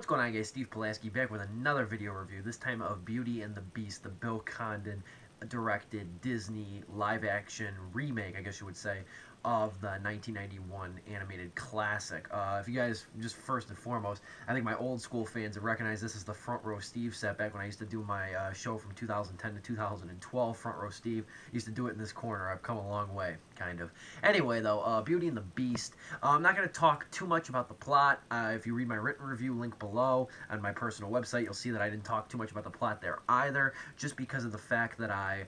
What's going on, guys? Steve Pulaski back with another video review, this time of Beauty and the Beast, the Bill Condon directed Disney live-action remake, I guess you would say, of the 1991 animated classic. If you guys, just first and foremost, I think my old school fans have recognized this as the Front Row Steve set back when I used to do my show from 2010 to 2012, Front Row Steve. Used to do it in this corner. I've come a long way, kind of. Anyway, though, Beauty and the Beast. I'm not going to talk too much about the plot. If you read my written review, link below, on my personal website, you'll see that I didn't talk too much about the plot there either, just because of the fact that I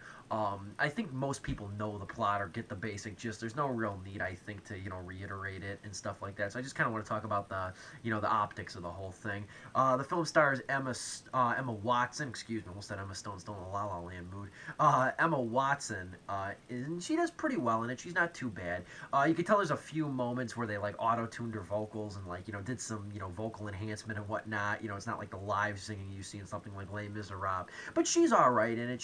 think most people know the plot or get the basic gist. There's no real need, I think, to, reiterate it and stuff like that. So I just kind of want to talk about the, the optics of the whole thing. The film stars Emma Watson, excuse me, almost said Emma Stone, still in a La La Land mood. Emma Watson, and she does pretty well in it. She's not too bad. You can tell there's a few moments where they, like, auto-tuned her vocals and, like, did some, vocal enhancement and whatnot. It's not like the live singing you see in something like Les Miserables. But she's alright in it.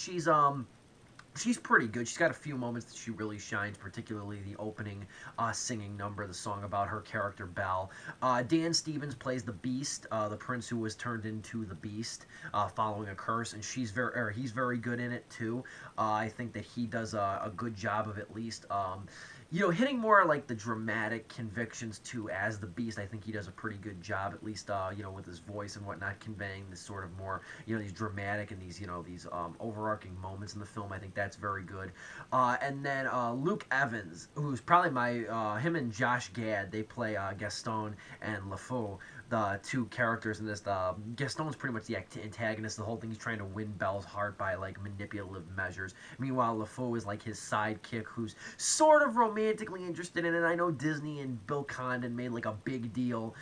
She's pretty good. She's got a few moments that she really shines, particularly the opening singing number, the song about her character, Belle. Dan Stevens plays the Beast, the prince who was turned into the Beast following a curse, and he's very good in it, too. I think that he does a good job of at least hitting more like the dramatic convictions too as the Beast. I think he does a pretty good job, at least, with his voice and whatnot, conveying this sort of more, these dramatic and these, these overarching moments in the film. I think that's very good. And then Luke Evans, who's probably him and Josh Gad, they play Gaston and LeFou, the two characters in this. Gaston's pretty much the antagonist. The whole thing, he's trying to win Belle's heart by, like, manipulative measures. Meanwhile, LeFou is, like, his sidekick who's sort of romantically interested in it. I know Disney and Bill Condon made, like, a big deal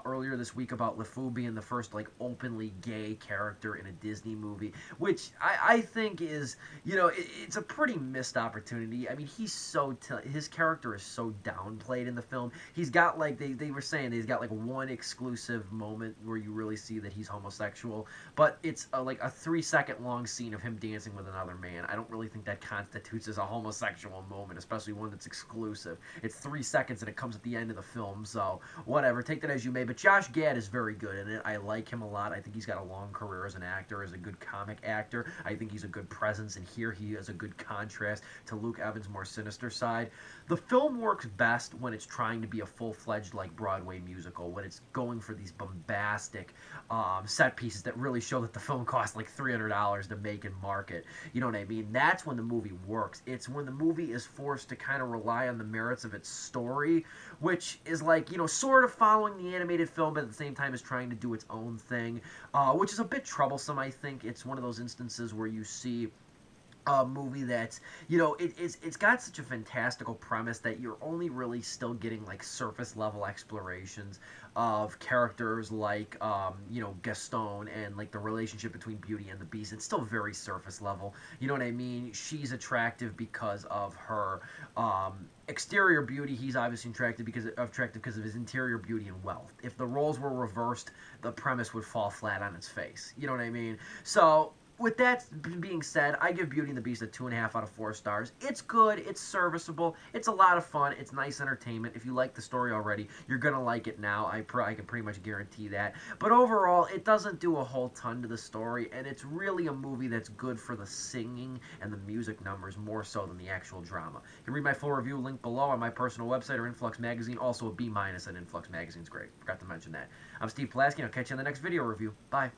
earlier this week about LeFou being the first, like, openly gay character in a Disney movie, which I think is, it's a pretty missed opportunity. I mean, his character is so downplayed in the film. He's got, like, they were saying he's got, like, one exclusive moment where you really see that he's homosexual, but it's like a 3-second long scene of him dancing with another man. I don't really think that constitutes as a homosexual moment, especially one that's exclusive. It's 3 seconds and it comes at the end of the film, so whatever, take that as you may. But Josh Gad is very good in it. I like him a lot. I think he's got a long career as an actor, as a good comic actor. I think he's a good presence, and here he is a good contrast to Luke Evans' more sinister side. The film works best when it's trying to be a full-fledged, like, Broadway musical, when it's going for these bombastic set pieces that really show that the film cost like $300 to make and market. You know what I mean? That's when the movie works. It's when the movie is forced to kind of rely on the merits of its story, which is like, sort of following the animated film, but at the same time is trying to do its own thing, which is a bit troublesome, I think. It's one of those instances where you see a movie that's, it's got such a fantastical premise that you're only really still getting, like, surface level explorations of characters like, Gaston and, like, the relationship between Beauty and the Beast. It's still very surface level. You know what I mean? She's attractive because of her exterior beauty. He's obviously attractive because of his interior beauty and wealth. If the roles were reversed, the premise would fall flat on its face. You know what I mean? So with that being said, I give Beauty and the Beast a 2.5 out of 4 stars. It's good, it's serviceable, it's a lot of fun, it's nice entertainment. If you like the story already, you're going to like it now. I can pretty much guarantee that. But overall, it doesn't do a whole ton to the story, and it's really a movie that's good for the singing and the music numbers more so than the actual drama. You can read my full review, link below, on my personal website or Influx Magazine. Also a B- at Influx Magazine's great. Forgot to mention that. I'm Steve Pulaski, and I'll catch you in the next video review. Bye.